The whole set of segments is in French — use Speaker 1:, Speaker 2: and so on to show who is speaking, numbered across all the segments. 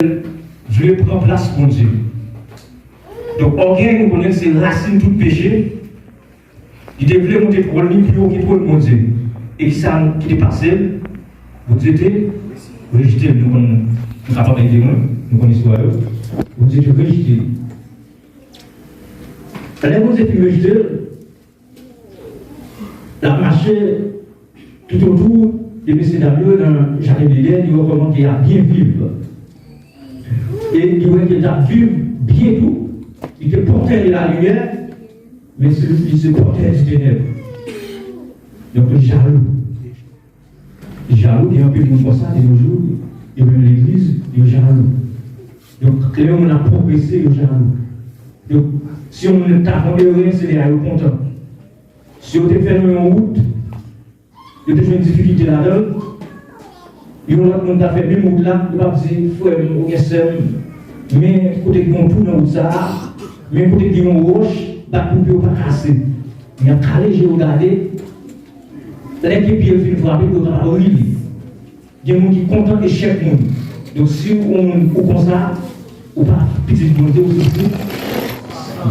Speaker 1: Dieu prend place pour Dieu. Donc, orgueil, nous connaissons, c'est racine tout péché. Il devait monter pour le plus haut qui trouve mon Dieu. Et ça qui est passé, vous étiez rejeté. Nous sommes capables de dire, nous connaissons l'histoire. Vous étiez rejeté. Allez, vous êtes rejeté. La marché tout autour de M. Damio dans le jardin d'Éden, il recommande qu'il y a bien vivre. Et il voit qu'il a vivre bien tout. Il te portait de la lumière, mais celui qui se portait du ténèbre. Donc, jaloux. Jaloux, il y a un peu de comme ça, de nos jours, et même l'église, il est jaloux. Donc, quand on a progressé, il est jaloux. Donc, si on ne t'a pas rien, c'est les contents. Si on te fait en route, il y a une difficulté là-dedans, et on a fait même route là, il va dire, frère, mais côté qui vont tout dans ça, mais côté qui vont roche, bah pour pas casser. Il y a calé, j'ai regardé, les pieds viennent frapper, il y a un il y a des gens qui sont contents de chaque monde. Donc si on comme ça, ou pas petit monter ou ceci,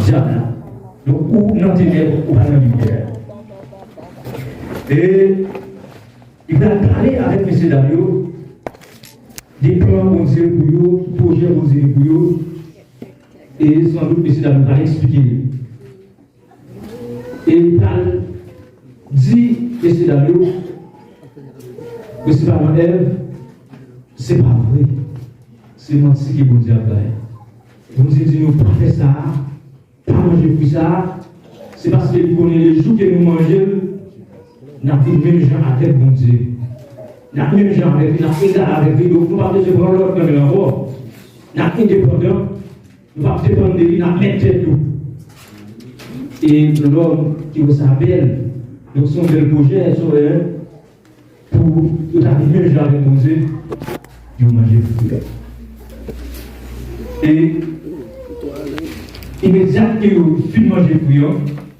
Speaker 1: diable. Donc ou non ténèbres ou pas dans lumière. Et il va parler avec M. Dario. Des plans pour Dieu pour eux, projets pour Dieu pour eux, et sans doute M. Dario va expliquer. Et il parle, dit M. Dario, M. Parlement Ève, c'est pas vrai, c'est menti qui vous dit après. Vous dit, nous pas faire ça, pas manger pour ça, c'est parce que vous connaissez les jours que nous mangeons, nous avons dit même gens avec bon Dieu. Nous avons même gens avec lui, nous avons égal avec lui, donc nous ne pouvons pas prendre l'autre comme il encore. Nous sommes indépendants, nous ne pouvons pas dépendre de lui, nous avons mis tête tout. Et l'homme qui vous s'appelle, donc son bel projet, pour nous avons même gens avec bon Dieu, nous manger fruit. Et immédiatement que vous finissez de manger fruit,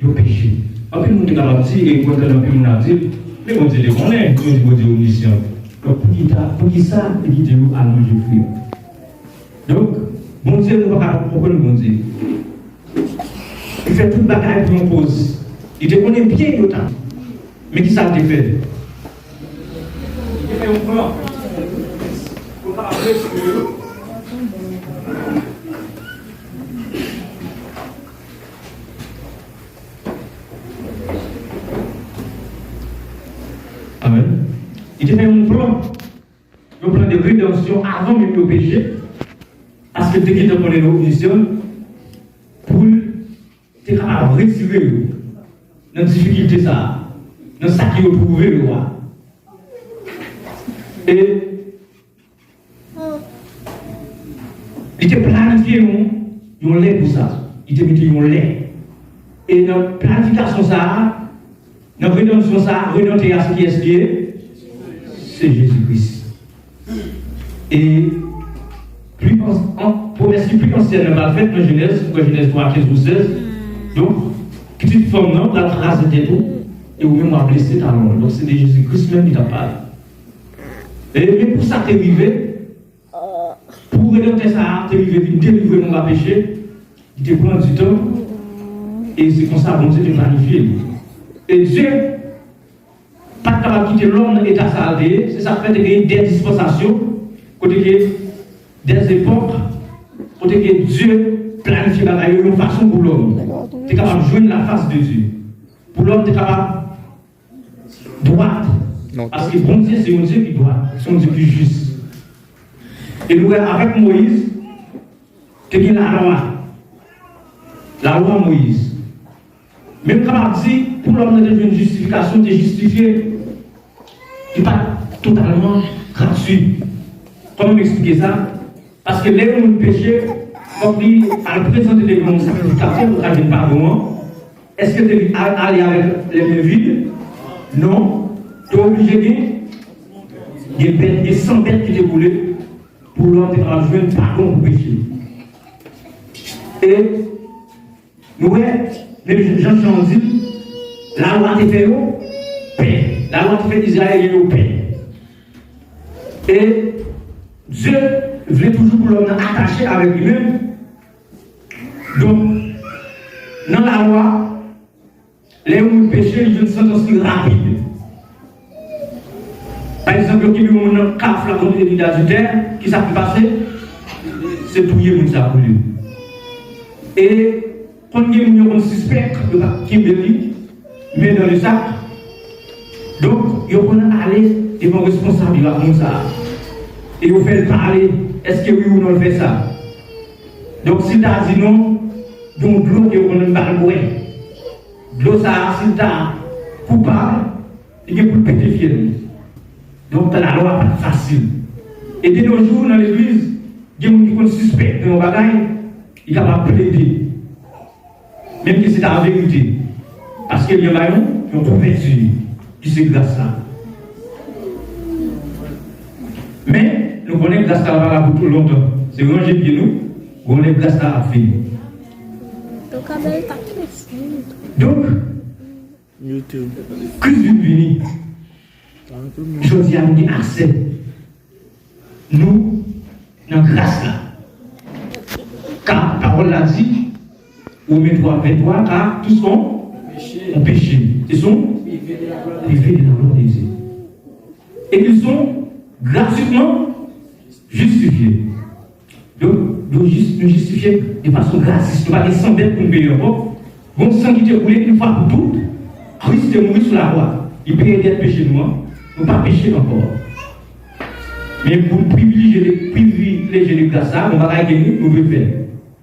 Speaker 1: vous péchez. En plus, nous sommes capables de dire, et nous sommes dire, mais on dit qu'on est, nous disons mission. Donc, pour qui ça, et qui dit à manger fruit. Donc, mon Dieu, nous ne pouvons pas comprendre mon Dieu. Il fait toute bagaille pour nous poser. Il te connaît bien le temps. Mais qui ça te fait? Il fait un plan. Pour pas après sur Amen. Il te fait un plan de rédemption avant même le péché, parce que tu as donné l'opposition pour te retirer dans la difficulté, ça, dans ça qui est trouvé le roi. Et il te planifié un lait pour ça. Il te mis un lait. Et dans la planification, ça, dans la rédemption, ça, redonner à ce qui est, c'est Jésus-Christ. Et promesse plus ancienne n'a pas faite dans Genèse 3, 15 ou 16. Donc, petite forme, non, la trace de tout, et ou même a blessé ta langue. Donc, c'est de Jésus-Christ même qui t'a parlé. Et même pour ça, t'es arrivé, pour redonner ça, t'es arrivé, délivrer mon péché, il te prend du temps, et c'est comme ça, bon Dieu te planifie. Et Dieu, pas capable de quitter l'homme et ta saleté, c'est ça fait qu'il y a des dispensations, côté des époques, côté que Dieu planifie une façon pour l'homme. Tu es capable de joindre la face de Dieu. Pour l'homme, tu es capable droite. Parce que bon Dieu, c'est un Dieu qui doit, c'est un Dieu qui est juste. Et nous, avec Moïse, tu as la loi Moïse. Même capable de dire, pour l'homme, de une justification, de justifier, qui n'est pas totalement gratuit. Comment m'expliquer ça? Parce que les gens péché, comme il a présenté des grands sacrificateurs pour avoir un pardon, est-ce que tu es allé avec les mains vides? Non. Tu es obligé de des 100 bêtes qui déboulent pour l'homme de jouer un pardon pour péché. Et nous, les gens ont dit, la loi te fait paix. La loi te fait Israël et paix. Et Dieu voulait toujours pour l'homme attaché avec lui-même. Donc, dans la loi, les hommes péchés, ils ont une sentence rapide. Par exemple, il y a un caf la contre l'unité adultère, qui s'est passé, c'est tout le monde ça voulu. Et quand il y a un suspect qui met dans le sac, donc il faut aller devant le responsable comme ça. Et il fait parler, est-ce que oui ou non il fait ça? Donc si tu as dit non, donc l'eau qui est pas le boire. L'eau ça, si tu as coupable, il est pour pétrifier. Donc la loi n'est pas facile. Et de nos jours dans l'église, il y a des gens qui sont suspects de nos bagages, ils sont capables de plaider. Même si c'est la vérité. Parce qu'il y a des gens qui ont converti, qui se grâce là. Mais nous connaissons que grâce là pour tout longtemps. C'est ranger bien nous, on connaît grâce là à finir. Donc, YouTube. Crise d'une vie. Je dis à nous accès. Nous, dans grâce là. Car la parole l'a dit, au 23, car tous sont péché. Ils sont privés de la gloire de Dieu. Et ils sont gratuitement justifiés. Donc, nous justifier de façon gratuite. Nous ne pas sans bête pour nous payer encore. Bon sang qui te coulé une fois pour toutes. Christ est mort sur la croix. Il paye des péchés de moi. Nous ne pas pécher encore. Mais pour privilégier les grâces, on va gagner, nous devons faire.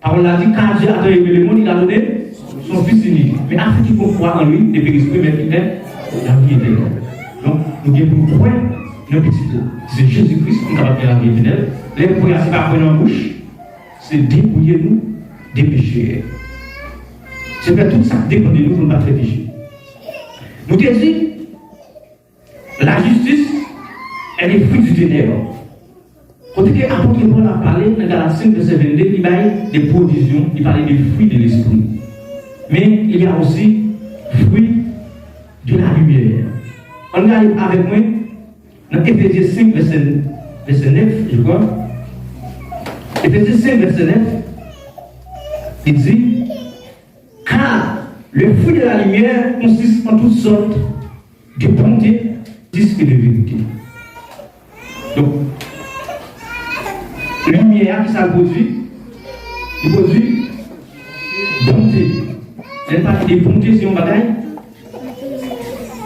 Speaker 1: Alors on a dit, quand Dieu a aimé le monde, il a donné son fils unique. Mais afin qu'il faut croire en lui, les périsses, mais qui est la vie éternelle. Donc, nous devons croire nos petits là. C'est Jésus-Christ qui est capable de la vie éternelle. Les prières, ce n'est pas prendre en bouche, c'est dépouiller nous des péchés. C'est faire tout ça dépend de nous pour ne pas faire péché. Nous disons, la justice, elle est fruit du ténèbre. Quand l'apôtre Paul a parlé, dans Galates 5, verset 22, il parlait des provisions, il parlait des fruits de l'esprit. Mais il y a aussi fruits de la lumière. On regarde avec moi dans Éphésiens 5, verset 9, je crois. Éphésiens 5, verset 9, il dit, car le fruit de la lumière consiste en toutes sortes de bonté, disque de vérité. Donc, lumière qui ça produit, il produit bonté. C'est pas des bontés si on bagaille.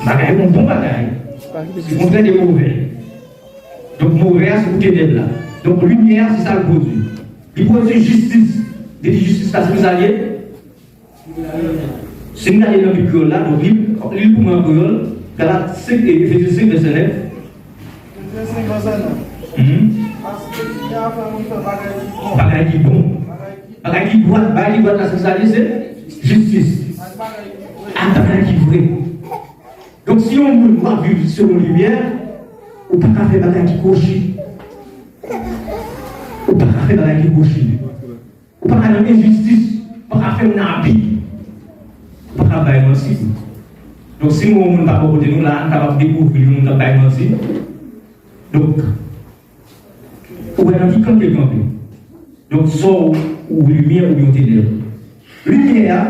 Speaker 1: Bagaille, bon bagaille. C'est le contraire des mauvais. Donc, mauvais, c'est pour t'aider là. Donc, lumière, c'est ça le produit. Il produit justice. Des justice, parce que vous alliez. Si vous allez dans le créole là, donc, l'île pour moi, créole, Galates 5 et Éphésiens 5, verset 9. Bagaille qui bon. Bagaille qui boit, la c'est justice. Bagaille qui vrai. Donc si on doit vivre selon la lumière, on ne peut pas faire bagaille qui cochit. On ne peut pas faire bagaille qui cochit. On ne peut pas faire injustice. On ne peut pas faire un habit. On ne peut pas faire un mensonge. Donc si on ne peut pas côté nous là, on va découvrir le monde qui a menti. Donc, on va dire quand quelqu'un peut. Donc, soit ou lumière ou bien ténèbres. Lumière,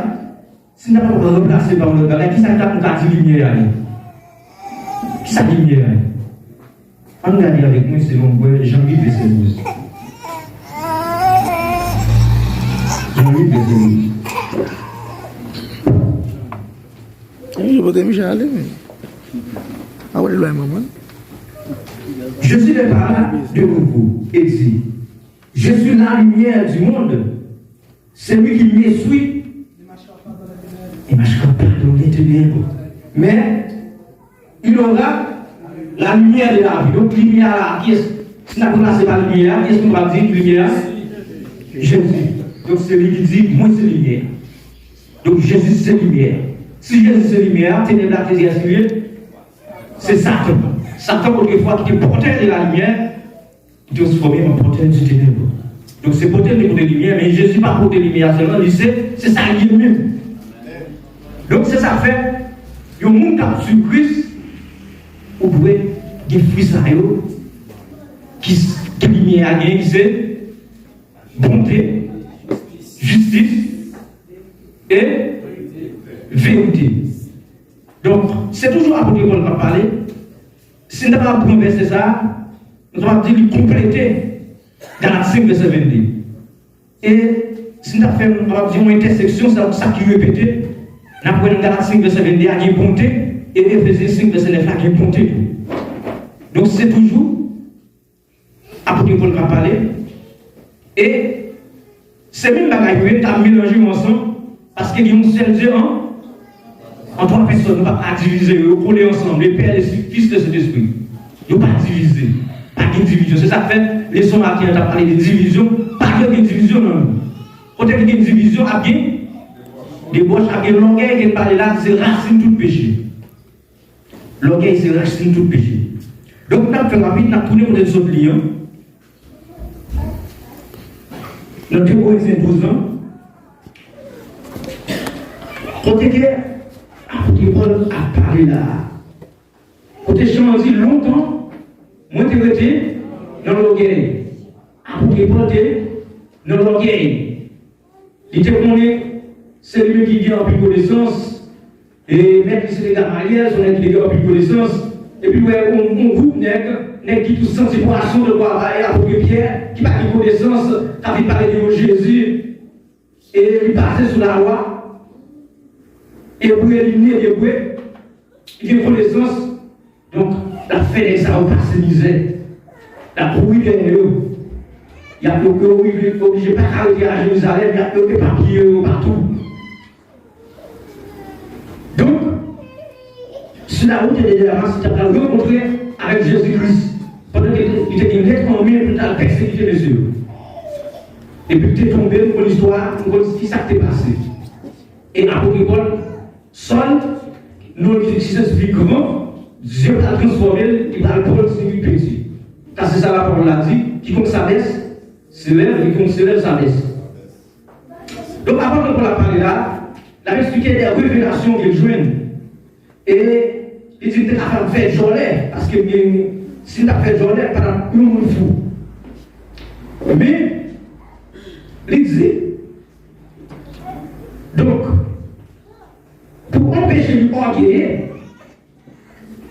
Speaker 1: si nous n'avons pas remplacé par le bagage, qui ça dit lumière? Qui ça dit lumière? On regarde avec moi, c'est mon Jean-Yves verset 12. Jean-Yves verset 12.
Speaker 2: Je peux déjà aller. Ah ouais, loin, maman.
Speaker 1: Je suis le parrain de vous et dit, je suis la lumière du monde. Celui qui me suit, il ne marchera pas dans les ténèbres. Mais il aura la lumière de la vie. Donc, lumière là, qui est-ce qui n'a pas la lumière? Qu'est-ce qu'on va dire, lumière? Jésus. Donc, c'est lui qui dit, moi c'est lumière. Donc, Jésus c'est lumière. Si Jésus c'est lumière, ténèbres là, c'est Satan. Satan, autrefois, qui était porteur de la lumière, il est transformé en porteur du ténèbre. Donc, c'est porteur de la lumière, mais Jésus n'est pas porteur de la lumière seulement, il sait, c'est ça qui est même. Donc, c'est ça fait, il y a un monde qui sur Christ, vous pouvez des fruits qui qui lumière à gagner, c'est bonté, justice et vérité. Donc, c'est toujours apôtre Paul qui va parler. Si nous n'avons pas conversé ça, nous avons dit compléter dans la 5 verset 22. Et si nous avons fait une intersection, c'est ça qui est répété. Nous avons pris dans la 5 verset 22 à une bonté et Éphésiens 5 verset 9 à une bonté. Donc, c'est toujours apôtre Paul qui va parler. Et c'est même bagaille qui a mélangé ensemble parce qu'il y a un seul Dieu en trois personnes, nous ne pouvons pas diviser, nous coller ensemble, les pères et les fils de cet esprit. Nous ne pouvons pas diviser, pas de division. C'est ça que fait, les sommes qui ont parlé de division, pas de division non. Quand il y a une division, il y a des boches, il y a une longueur qui parle là, c'est racine tout péché. Longueur, c'est racine tout péché. Donc, nous avons fait rapide, nous avons tourné pour les autres liens. Nous avons Corinthiens 12 ans. Côté que apôtre Paul a parlé là. Côté choisi longtemps, moi j'ai été dans l'orgueil. Apôtre Paul était dans l'orgueil. Il était connu, c'est lui qui dit en plus connaissance. Et même si c'est des Gamaliel, on est qui dit en plus connaissance. Et puis on groupe n'est qui tout sans séparation de travail, apôtre Pierre, qui parle de connaissance, qui a parlé de Jésus, et il passait sous la loi. Et pour éliminer les bouées, il y a une connaissance. Donc, la fait ça au passé misère. La bruit derrière eux. Il y a plus obligé pas d'arrêter à Jérusalem, il y a plus de papiers partout. Donc, sur la route de l'Église, tu as rencontré avec Jésus-Christ. Pendant qu'il était une lettre en main pour ta persécuter monsieur. Et puis tu es tombé pour l'histoire, pour ce qui s'est passé. Et apôtre Paul, seul, nous qui s'explique comment, Dieu va transformer, il va le prendre sur lui petit. Car c'est ça la parole l'a dit, quiconque s'abaisse, s'élève, quiconque s'élève, s'abaisse. Donc avant de la parler là, il a expliqué des révélations qu'il joignent. Et il dit que tu as fait journée, parce que si tu as fait journée, tu as un monde fou. Mais, il dit, donc, pour empêcher lui orgueiller,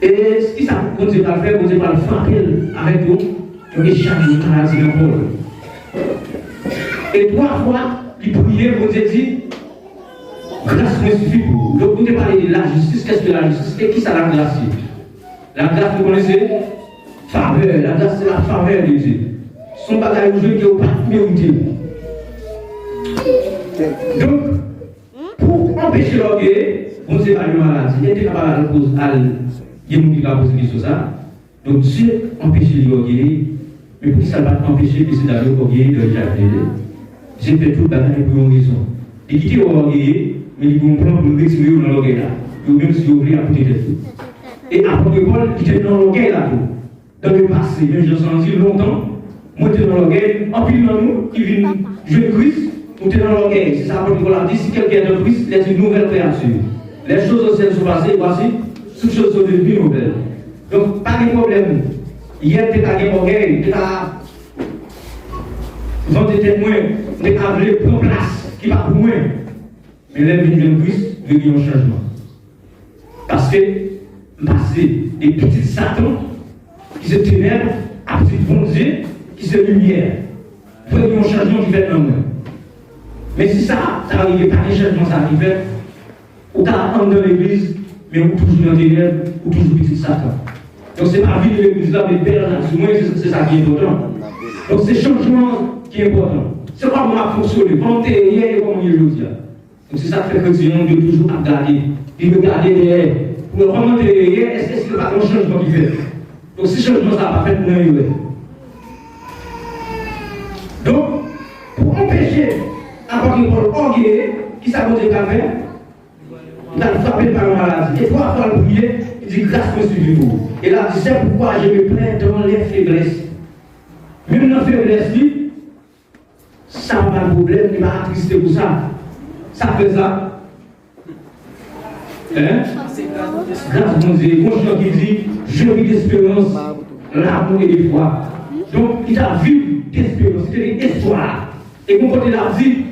Speaker 1: et ce qui ça continue à faire, continue à le frapper avec nous, on échappe de caractère de Paul. Et 3 fois, il priait, on dit, grâce me suffit pour vous. Donc, vous avez parlé de la justice, qu'est-ce que la justice? Et qui ça la grâce? La grâce, vous connaissez? Faveur, la grâce, c'est la faveur de Dieu. Son bagage de Dieu qui n'est pas mérité. Donc, pour empêcher l'orgueil, on ne sait pas le maladie. Il était capable de poser il y a des gens qui ont posé des questions ça. Donc Dieu empêche l'orgueil, mais pour que ça ne va pas empêcher que c'est d'aller l'orgueil de l'éternel. J'ai fait tout le bagage pour une raison. Il quitte l'orgueil, mais il comprend pour le retirer dans l'orgueil là. Il même si ouvrir à côté de tout. Et après Paul, il était dans l'orgueil là. Dans le passé, même j'ai senti longtemps, moi j'étais dans l'orgueil, en plus dans nous, qui vient jouer Christ. Nous sommes dans l'orgueil. C'est ça que Paul a dit. Si quelqu'un est dans Christ, il est une nouvelle créature. Les choses anciennes sont passées, voici, toutes choses sont devenues nouvelles. Donc, pas de problème. Hier, tu as un orgueil, tu as vendu tes moins, tu as voulu prendre place, qui va pour moins. Mais là, il vient de Christ, il y a un changement. Parce que, passer des petits satans, qui se ténèbres, à petits bon Dieu, qui se lumière. Il faut qu'il y ait un changement qui fait dans nous. Mais si ça n'arrive pas, les changements, ça arrive, ou tu as dans l'église, mais on toujours dans les ténèbres, ou toujours petit Satan. Donc c'est pas la vie de l'église là, mais père, c'est ça qui est important. Donc c'est le changement qui est important. C'est pas comment fonctionner, comment tu es hier et comment tu es aujourd'hui. Donc c'est ça qui fait que Dieu doit toujours regarder. Il veut garder derrière. Pour remonter derrière, est-ce qu'il n'y a pas un changement qui fait? Donc si ce changement, ça n'a pas fait pour nous. Donc, pour empêcher avoir une parole orgueilleuse, qui s'abonne des cafés, il a frappé par la maladie. Et 3 fois le prier, il dit grâce me suivez vous. Et là, il dit c'est pourquoi je me plains dans les faiblesses. Même dans la faiblesse, ça n'a pas de problème, il m'a attristé pour ça. Ça fait ça. Hein? Grâce à mon Dieu, mon chant qui dit je vis d'espérance, l'amour et de foi. Donc, il a vu d'espérance, c'était l'espoir. Et quand il a dit,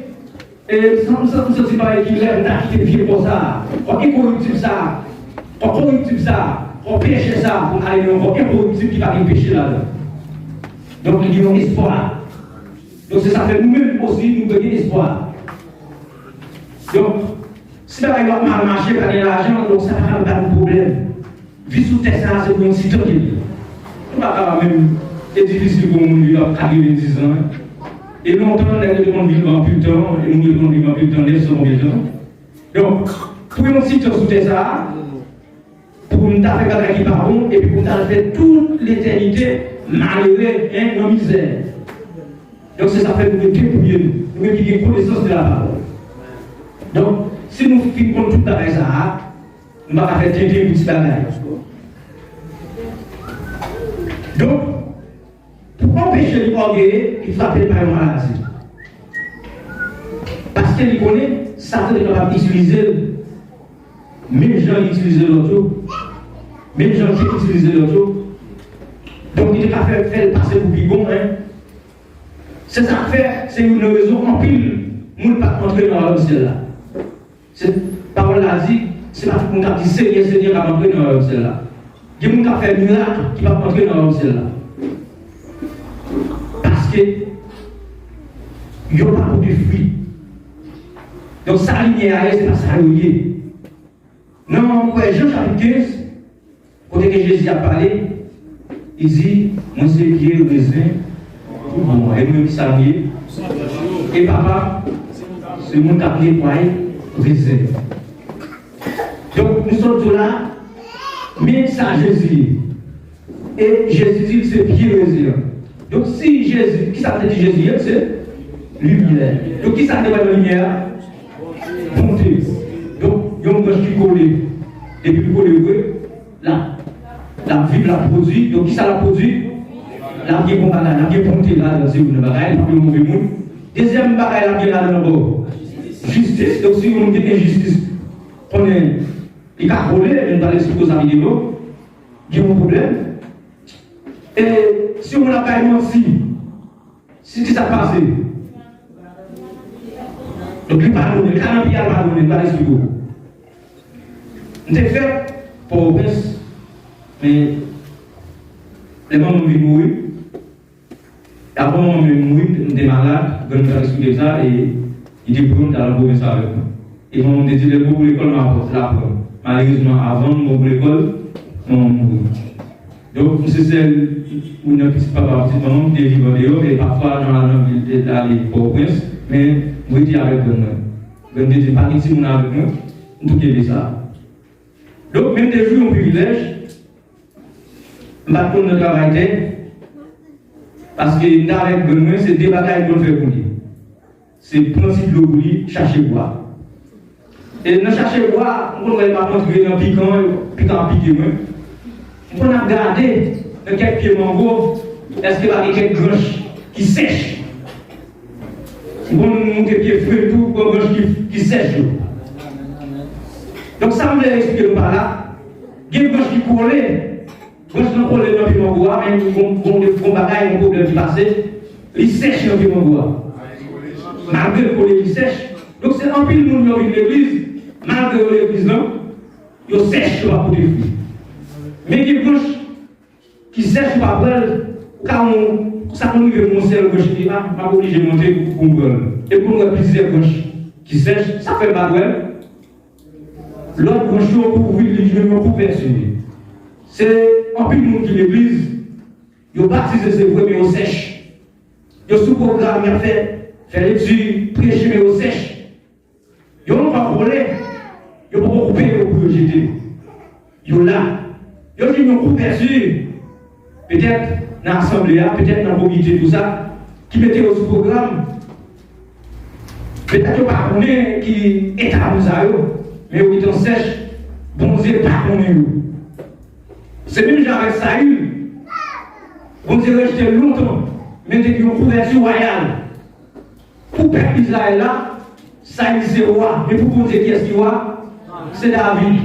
Speaker 1: sans me sentir pas équilibré, on a quitté le vieux pour ça. On est corruptible ça. On corruptible ça. On pêche ça pour aller dans un corruptible qui va pécher là-dedans. Donc, il y a un espoir. Donc, c'est ça fait nous-mêmes aussi, nous donner espoir. Donc, si par exemple, mal marché, pas de l'argent, donc ça ne va pas de problème. Vie sous terre, ça, c'est pour un citoyen. On ne va pas même, c'est difficile pour nous vivre à 90 ans. Et longtemps, les gens vivent en plus de temps, et nous devons vivre en plus de temps, les gens combien de temps. Donc, pour un citoyen sous terre, ça, pour nous faire quelqu'un qui parle, et puis pour nous faire toute l'éternité malheureux, dans la misère. Donc, c'est ça fait que nous dépouiller, nous avons connaissance de la parole. Donc, si nous faisons tout le ça, nous ne pouvons pas faire traiter une petite bagaille. Donc, pour empêcher l'orgueil, il faut appeler par une maladie. Parce qu'il connaît, Satan est capable d'utiliser, même gens utilisent l'autre, même gens qui utilisent l'autre. Donc, il est capable de faire passer pour Bigon. C'est ça faire, c'est une raison en pile, nous ne pouvons pas entrer dans le ciel là. Cette parole là dit, c'est pas tout le monde qui dit Seigneur, Seigneur, qui va entrer dans le ciel là. Il y a des gens qui fait miracle qui va entrer dans le ciel là. Parce que, il n'y a pas de fruits. Donc, ça lumière, c'est pas ça lié. Non, Jean chapitre 15, côté que Jésus a parlé, il dit, moi c'est pied au raisin, bon, et moi qui salmier, et papa, c'est mon cap nettoyé, raisin. Donc, nous sommes tous là, mais ça Jésus. Et Jésus dit, c'est pied raisin. Donc, si Jésus, qui ça veut dire Jésus, c'est lumière. Donc, qui ça veut dire la lumière? Bonté. Donc, il y a un gauche qui colle. Et puis, colle, la vie la produit. Donc, qui ça la produit? La vie est la vie est bonté là, dans une bagaille, dans le mauvais monde. Deuxième bagaille, la vie là, dans le justice. Donc, si on dit injustice, on est. Il a volé, on va l'expliquer aux amis de l'eau. Il y a un problème. Et si on n'a pas menti, si ça passe, donc il pardonne, le canapé a pardonné, il va l'expliquer. On a fait pour le prince, mais les gens ont mourir. Avant on mourir, on est malade, on va expliquer ça et il est prêt à la province avec moi. Et on me dit les cours de l'école m'apportent la preuve. Malheureusement, avant mon l'école, on mourit. Donc, c'est celle où une petite papa, petite maman, qui est vivant dehors, et parfois dans la ville d'aller au prince, mais vous étiez avec moi. Vous ne dites pas que si vous êtes avec moi, vous avez ça. Donc, même des jours, un privilège, je ne vais pas de travail, parce que nous avec moi, c'est des batailles qu'on fait pour lui. C'est le principe de l'oubli, chercher bois. Et nous chercher bois, on ne va pas montrer dans piquant, piqué. On a regardé dans quelques pieds mango, est-ce qu'il y a quelques branches qui sèchent? On a monté pieds frais, tout, branches qui sèchent. Donc ça, on va expliquer par là. Il y a des branches qui coulent, branches qui coulent dans le pied mango, même si on a des bagailles, un problème qui passe, ils sèchent dans le pied mango. Malgré le collet qui sèche. Donc c'est un peu le monde qui vient l'église, malgré l'église, non, ils sèchent pour des fruits. Mais il y a des branches qui sèchent par elle, quand ça nous arrive mon ciel gauche, je ne pas obligé de monter pour me. Et pour nous, plusieurs branches qui sèchent, ça fait pas d'elle. L'autre branche, pour ouvrir les yeux, pour percer. C'est un peu le monde qui l'église, ils ont baptisé ses vrais, mais ils sèchent. Ils ont sous-programme, ils ont fait l'étude, prêcher, mais ils sèchent. Ils n'ont pas volé, ils n'ont pas coupé, ils n'ont pas jeté. Ils sont là. Ils ont coupé perçu, peut-être dans l'assemblée, peut-être dans le comité, tout ça, qui mettait au sous-programme. Peut-être qu'ils ne pas connaître qui est à nous, mais ils sont sèches, bon Dieu, pas connaître. C'est même genre avec Saül. Bon Dieu, resté longtemps, mais ils ont couverture royale. Pour peuple Israël là, Saül c'est roi, mais pour bon Dieu, qui est-ce qui est roi? C'est David.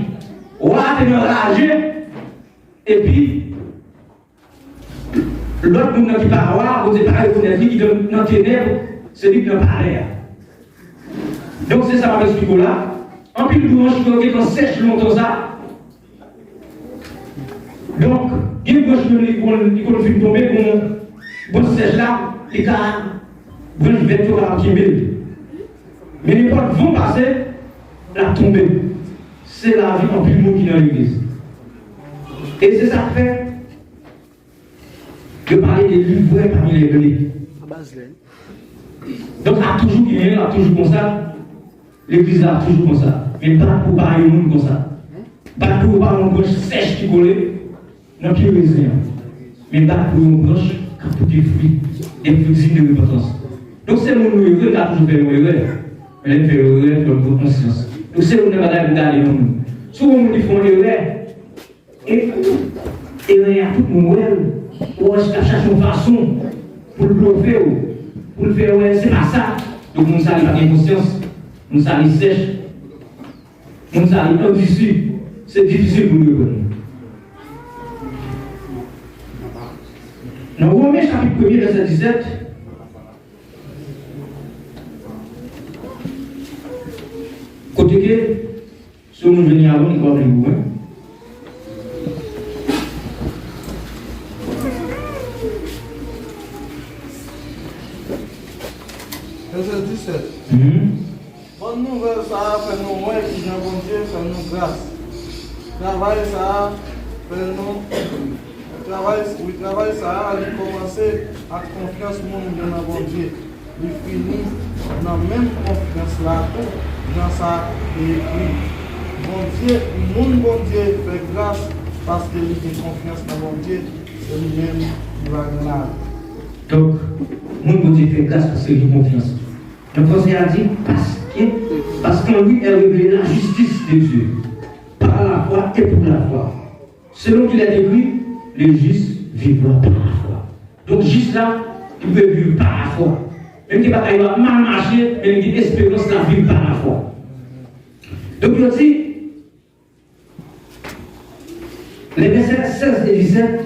Speaker 1: Roi est enragé. Et puis, L'autre monde qui parle, vous n'êtes pas reconnaître, qui donne dans les ténèbres, c'est lui qui n'a pas l'air. Donc c'est ça, ma explique là. En plus, nous avons qu'on sèche longtemps ça. Donc, il y a une branche qui fait tomber, bon sèche là, les gars, branche verte qui tomber. Mais les portes vont passer, la tomber. C'est la vie en plus de monde qui est dans l'église. Et c'est ça qui fait de parler des livres parmi les blés. Donc, a toujours gagné, a toujours comme ça. L'église a toujours comme ça. Mais pas pour parler au monde comme ça. Pas pour parler une branche sèche qui colle dans le pied raisin. Mais pas pour une branche qui a des fruits dignes de repentance. Donc, c'est mon heureux qui a toujours fait l'heureux. Mais il fait l'heureux pour votre conscience. Donc, c'est mon heureux qui a nous. Souvent, ils font l'heureux. Et il y a tout le monde. Ou est-ce qu'à chaque façon pour le bluffer, pour le faire, ouais, c'est pas ça. Donc, nous allons pas de conscience, nous allons sèche, nous allons endurcis. C'est difficile pour nous. Dans Romains chapitre 1er, verset 17, côté que, ce monde venu avant, il va venir vous.
Speaker 3: Verset 17. Bonne nouvelle, ça fait nous moins qui dans bon Dieu, fait nous grâce. Travail, ça fait nous. Travail, ça a commencé à confiance dans bon Dieu. Il finit dans la même confiance là, dans ça écrit. Bon Dieu, bon Dieu fait grâce parce qu'il a confiance dans bon Dieu, c'est lui-même qui va gagner.
Speaker 1: Donc, mon Dieu fait grâce parce qu'il a confiance. Le conseil a dit parce qu'en lui est révélée la justice de Dieu, par la foi et pour la foi. Selon qu'il est écrit, les justes vivront par la foi. Donc, juste là, il peut vivre par la foi. Même qu'il va mal marcher, mais il a espérance de vivre par la foi. Donc, il dit, les versets 16 et 17,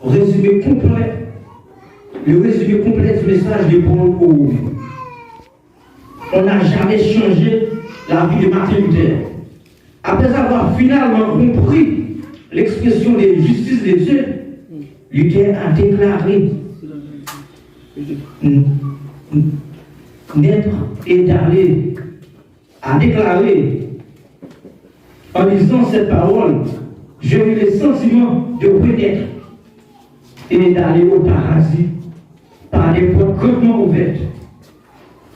Speaker 1: résumé complet, le résumé complet du message de Paul aux Romains. On n'a jamais changé la vie de Martin Luther. Après avoir finalement compris l'expression de justice de Dieu, Luther a déclaré naître et d'aller, a déclaré en lisant cette parole, j'ai eu le sentiment de renaître et d'aller au paradis par des portes grandement ouvertes.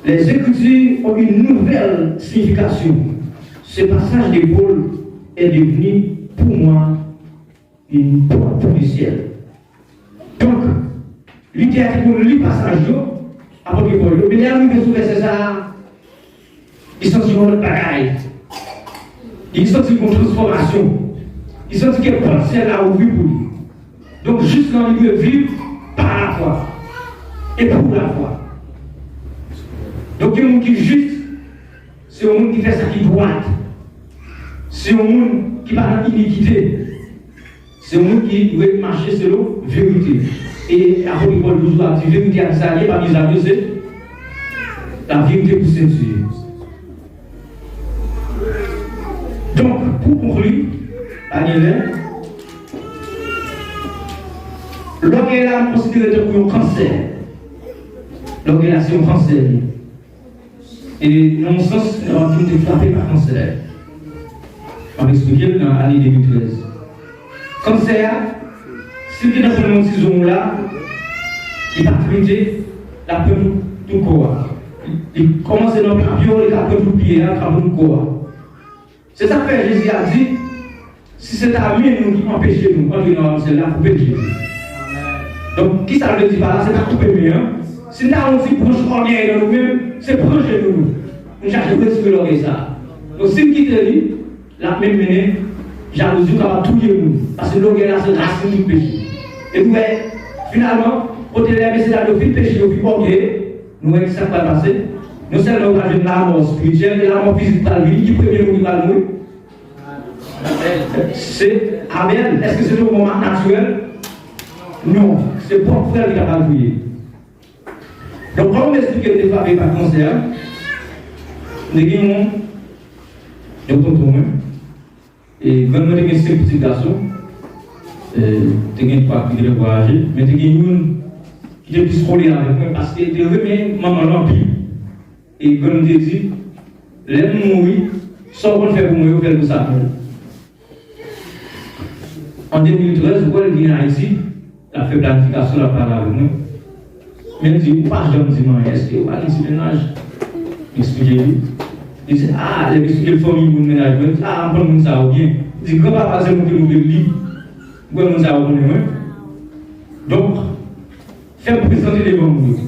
Speaker 1: Les Écritures ont une nouvelle signification. Ce passage de Paul est devenu pour moi une porte du ciel. Donc, Luther a pour le passage après Paul, mais là, il veut verset ça, il sentit une bagaille. Il sentit une transformation. Il sentit que le ciel a ouvert pour lui. Donc, juste là, il veut vivre par la foi et pour la foi. Donc, il y a un monde qui est juste, c'est un monde qui fait ça qui est droit. C'est un monde qui parle d'iniquité. C'est un monde qui doit marcher selon la vérité. Et après, Paul nous a dit, vérité à s'allier, par les amis, c'est la vérité pour Saint-Dieu. Donc, pour conclure, Daniel, l'orgueil là, on considère comme un cancer. L'orgueil là, c'est un cancer. Et dans mon sens, on a été frappé par cancer. On va expliquer dans l'année 2013. Cancer, si vous êtes dans ce zone là, il va traiter la peine tout le corps. Il commence dans le papier, il va prendre tout le pied, il va prendre tout le corps. C'est ça que Jésus a dit, si c'est à lui qui empêche nous, on dit non, c'est là pour pécher. Donc, qui ça veut dire par là, c'est pas tout pécher. Si nous avons aussi proche orgueil dans nous-mêmes, c'est proche de nous. Nous cherchons à retrouver l'orgueil ça. Donc, si nous quittons lui, la même menée, jalousie va tout nous. Parce que l'orgueil là, c'est racine du péché. Et nous, finalement, quand il est là, le péché, le plus orgueil, nous voyons que ça va passer. Nous sommes dans la mort spirituelle et la mort physique par lui, qui premier nous va mourir. C'est Abel. Est-ce que c'est le moment naturel? Non. c'est pour frère qui a pas prié. Donc, quand on explique que des fois avec un cancer, nous avons des tontons, et quand nous avons 5 petits garçons, nous avons 3 qui ont voyagé, mais nous avons une qui est plus collée avec moi parce que je remets maman l'empire. Et quand nous dit, l'aime mourir, sans qu'on fait pour moi, on fait tout ça. En 2013, quand elle vient ici, elle a fait planification, elle a parlé avec moi. Mais elle dit, pas je me dis, est-ce que vous allez ici ménage? Expliquez-lui. Il dit, ah, les expliquer le famille, mon ménage. Il dit, ah, on prend ça ou bien. Il dit, quand papa, c'est nous qui nous lit, on prend ça ou bien. Donc, faire présenter les bons mots.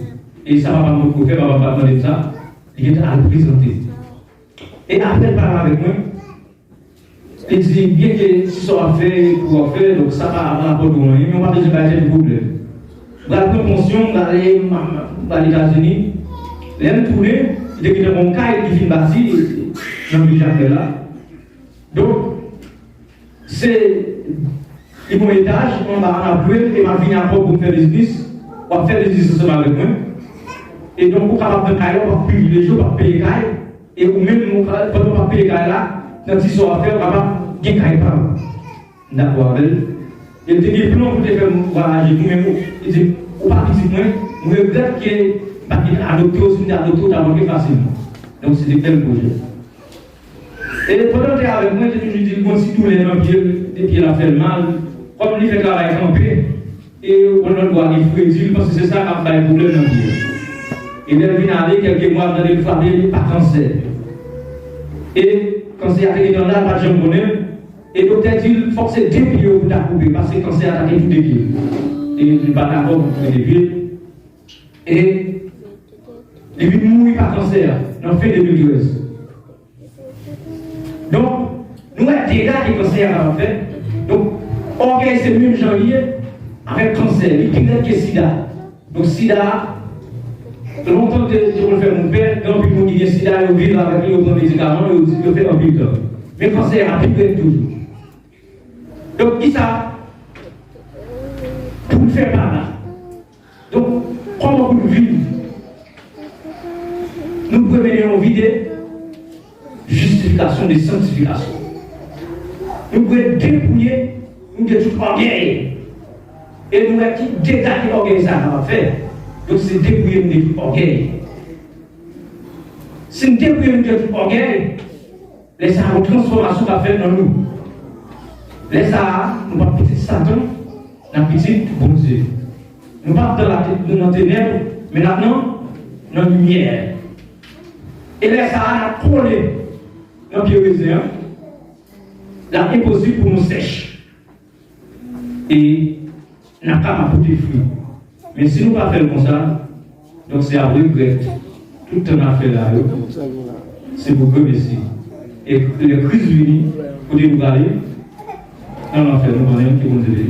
Speaker 1: Et ça va pas me faire, papa va demander ça. Il est à le présenter. Et après, il parle avec moi. Il dit, bien que si ça va faire, pour faire, donc ça va avoir rapport de moi. Mais on va besoin de problème. Dans la promotion, dans les États-Unis, les tourner, il y a un cas qui vient bâti dans le jardin là. Donc, c'est mon étage, on va en plus, et on va venir encore pour faire des business, on va faire des business ensemble avec moi. Et donc, pour capable de caille, on va privilégier, on va payer caille, et ou même, pendant qu'on va payer caille là, dans ce qu'on va faire, on va gagner caille par an. D'accord, il te dit, plan pour te faire voyager, nous-mêmes, il dit, ou pas petit moins, nous regrettons qu'il a adopté aussi, d'abord facilement. Donc, c'est des belles projets. Et pendant que tu es avec moi, je lui dis, bon, si tous les pieds la fait mal, comme il fait travail campé, et on doit aller fouiller, parce que c'est ça qui a fait le problème dans le pied. Et il vient aller quelques mois dans les familles par cancer. Et quand c'est arrivé dans là, pas de jambes. Et donc, il faut que c'est 2 pieds pour t'accouper, parce que quand c'est attaqué tous les pieds. Et il n'est pas d'accord pour les pieds. Et il vient mourir par cancer, dans fin 2013. Donc, nous avons des dégâts que le cancer a fait. Donc, orgueil, c'est le même janvier avec cancer. Il dit que sida. Donc, sida, longtemps que je veux faire mon père, quand il dit que sida, il vit avec lui, il prend des médicaments, il fait un peu de temps. Mais le cancer a pris toujours. Donc, qui ça? Pour le faire par là. Donc, comment vous vivre? Nous pouvons mener en vidéo justification des sanctifications. Nous pouvons dépouiller, nous devons tout orgueil. Et nous avons dit déjà que l'orgueil ça va faire. Donc, c'est dépouiller nous de tout orgueil. Si nous dépouillons nous de tout orgueil, laissez une transformation va faire dans nous. Laissez nous pas petit Satan, dans petit bon Dieu. Nous pas dans la ténèbres, mais maintenant, dans la lumière. Et laissez nous coller dans le pied là, impossible pour nous sèche. Et n'a pas apporté fruit. Mais si nous ne pas faire comme ça, donc c'est à regret. Tout le temps fait là, c'est pour remercier. Et les crises unies, pour nous parler, on va faire nous parler qui vont aider.